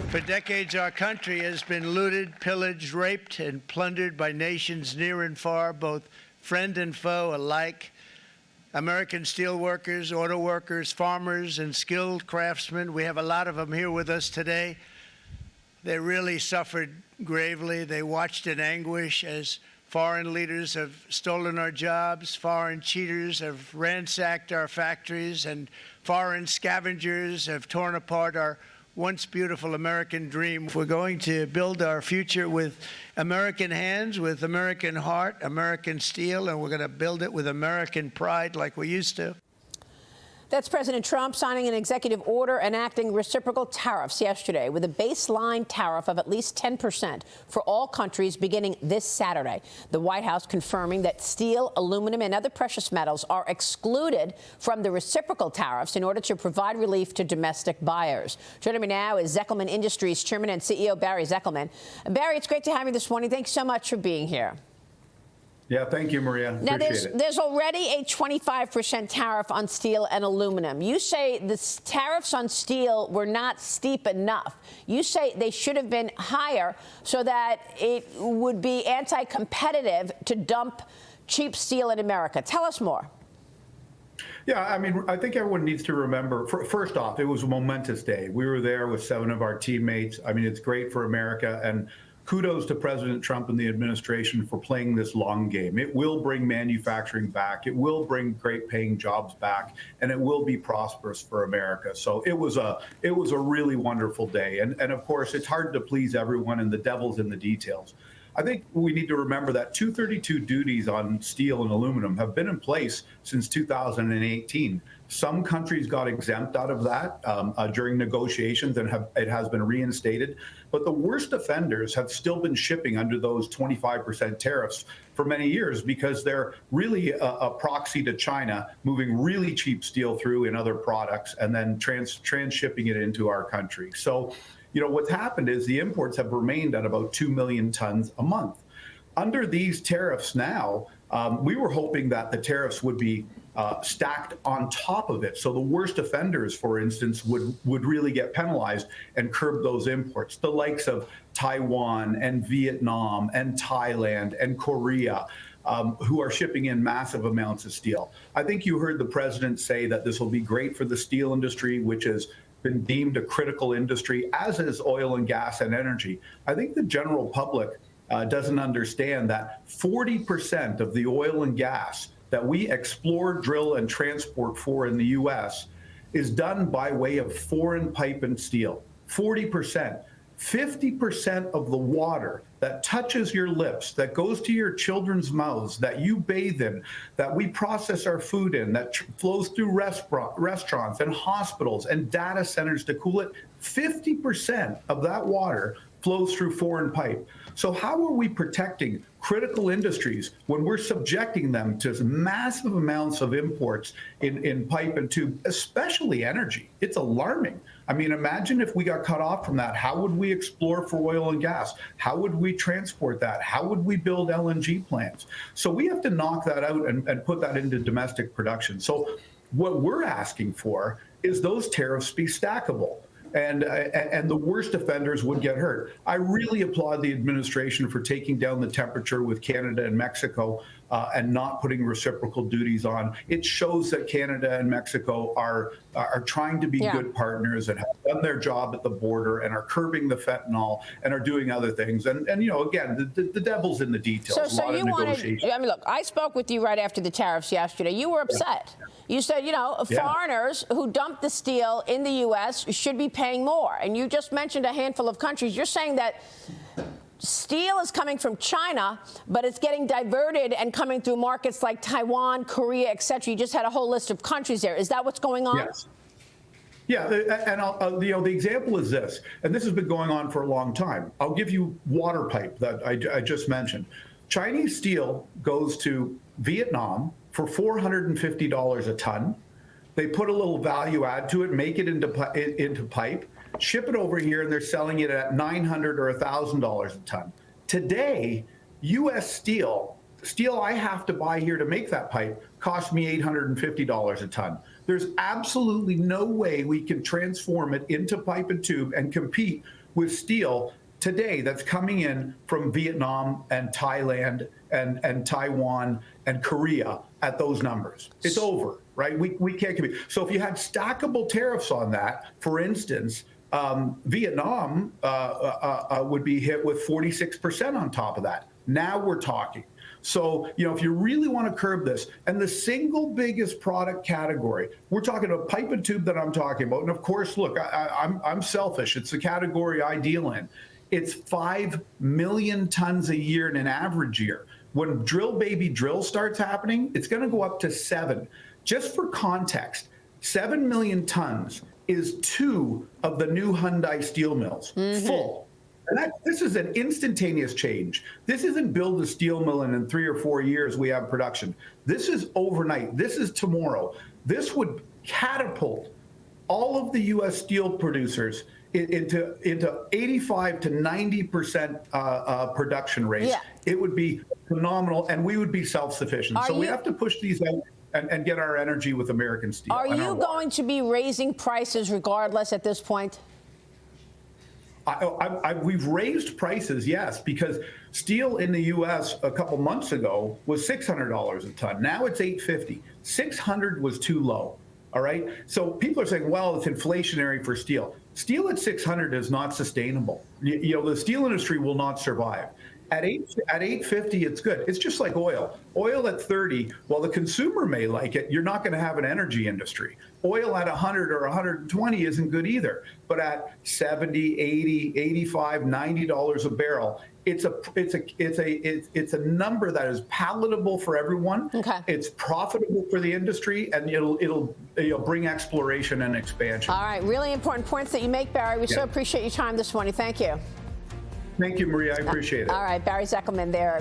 For decades, our country has been looted, pillaged, raped, and plundered by nations near and far, both friend and foe alike. American steel workers, auto workers, farmers, and skilled craftsmen, we have a lot of them here with us today. They really suffered gravely. They watched in anguish as foreign leaders have stolen our jobs, foreign cheaters have ransacked our factories, and foreign scavengers have torn apart our once beautiful American dream. We're going to build our future with American hands, with American heart, American steel, and we're going to build it with American pride like we used to. That's President Trump signing an executive order enacting reciprocal tariffs yesterday with a baseline tariff of at least 10% for all countries beginning this Saturday. The White House confirming that steel, aluminum, and other precious metals are excluded from the reciprocal tariffs in order to provide relief to domestic buyers. Joining me now is Zekelman Industries Chairman and CEO Barry Zekelman. Barry, it's great to have you this morning. Thanks so much for being here. Yeah, thank you, Maria. Now, there's already a 25% tariff on steel and aluminum. You say the tariffs on steel were not steep enough. You say they should have been higher so that it would be anti-competitive to dump cheap steel in America. Tell us more. Yeah, I mean, I think everyone needs to remember, first off, it was a momentous day. We were there with 7 of our teammates. I mean, it's great for America, and kudos to President Trump and the administration for playing this long game. It will bring manufacturing back. It will bring great paying jobs back, and it will be prosperous for America. So it was a really wonderful day. And of course, it's hard to please everyone, and the devil's in the details. I think we need to remember that 232 duties on steel and aluminum have been in place since 2018. Some countries got exempt out of that during negotiations, and it has been reinstated. But the worst offenders have still been shipping under those 25% tariffs for many years because they're really a proxy to China, moving really cheap steel through in other products and then transshipping it into our country. So, you know, what's happened is the imports have remained at about 2 million tons a month. Under these tariffs now, we were hoping that the tariffs would be stacked on top of it. So the worst offenders, for instance, would really get penalized and curb those imports. The likes of Taiwan and Vietnam and Thailand and Korea, who are shipping in massive amounts of steel. I think you heard the president say that this will be great for the steel industry, which has been deemed a critical industry, as is oil and gas and energy. I think the general public doesn't understand that 40% of the oil and gas that we explore, drill, and transport for in the U.S. is done by way of foreign pipe and steel. 40%. 50% of the water that touches your lips, that goes to your children's mouths, that you bathe in, that we process our food in, that flows through restaurants and hospitals and data centers to cool it, 50% of that water flows through foreign pipe. So how are we protecting critical industries when we're subjecting them to massive amounts of imports in pipe and tube, especially energy? It's alarming. I mean, imagine if we got cut off from that. How would we explore for oil and gas? How would we transport that? How would we build LNG plants? So we have to knock that out and put that into domestic production. So what we're asking for is those tariffs be stackable. And the worst offenders would get hurt. I really applaud the administration for taking down the temperature with Canada and Mexico and not putting reciprocal duties on. It shows that Canada and Mexico are trying to be good partners and have done their job at the border and are curbing the fentanyl and are doing other things. And you know, again, the devil's in the details. So you wanted, I mean, look, I spoke with you right after the tariffs yesterday. You were upset. Yeah. You said, you know, foreigners who dump the steel in the U.S. should be paying more. And you just mentioned a handful of countries. You're saying that steel is coming from China, but it's getting diverted and coming through markets like Taiwan, Korea, et cetera. You just had a whole list of countries there. Is that what's going on? Yes. Yeah, and you know, the example is this, and this has been going on for a long time. I'll give you water pipe that I just mentioned. Chinese steel goes to Vietnam for $450 a ton. They put a little value add to it, make it into pipe, ship it over here, and they're selling it at $900 or $1,000 a ton. Today, U.S. steel I have to buy here to make that pipe costs me $850 a ton. There's absolutely no way we can transform it into pipe and tube and compete with steel today that's coming in from Vietnam and Thailand and Taiwan and Korea at those numbers. It's over, right? We can't compete. So if you had stackable tariffs on that, for instance, Vietnam would be hit with 46% on top of that. Now we're talking. So, if you really want to curb this, and the single biggest product category, we're talking about pipe and tube that I'm talking about. And of course, look, I'm selfish. It's the category I deal in. It's 5 million tons a year in an average year. When drill baby drill starts happening, it's going to go up to 7. Just for context, 7 million tons is 2 of the new Hyundai steel mills full. And this is an instantaneous change. This isn't build a steel mill and in 3 or 4 years we have production. This is overnight. This is tomorrow. This would catapult all of the U.S. steel producers into 85 to 90% production rates. Yeah. It would be phenomenal, and we would be self-sufficient. So we have to push these out and get our energy with American steel. Are you going to be raising prices regardless at this point? We've raised prices, yes, because steel in the U.S. a couple months ago was $600 a ton. Now it's $850. $600 was too low. All right. So people are saying, well, it's inflationary for steel. Steel at $600 is not sustainable. The steel industry will not survive. At $850, it's good. It's just like oil. Oil at 30, while the consumer may like it, you're not going to have an energy industry. Oil at 100 or 120 isn't good either. But at 70, 80, 85, $90 a barrel, it's a number that is palatable for everyone. Okay. It's profitable for the industry, and it'll bring exploration and expansion. All right, really important points that you make, Barry. We so appreciate your time this morning. Thank you. Thank you, Maria. I appreciate it. All right, Barry Zekelman there.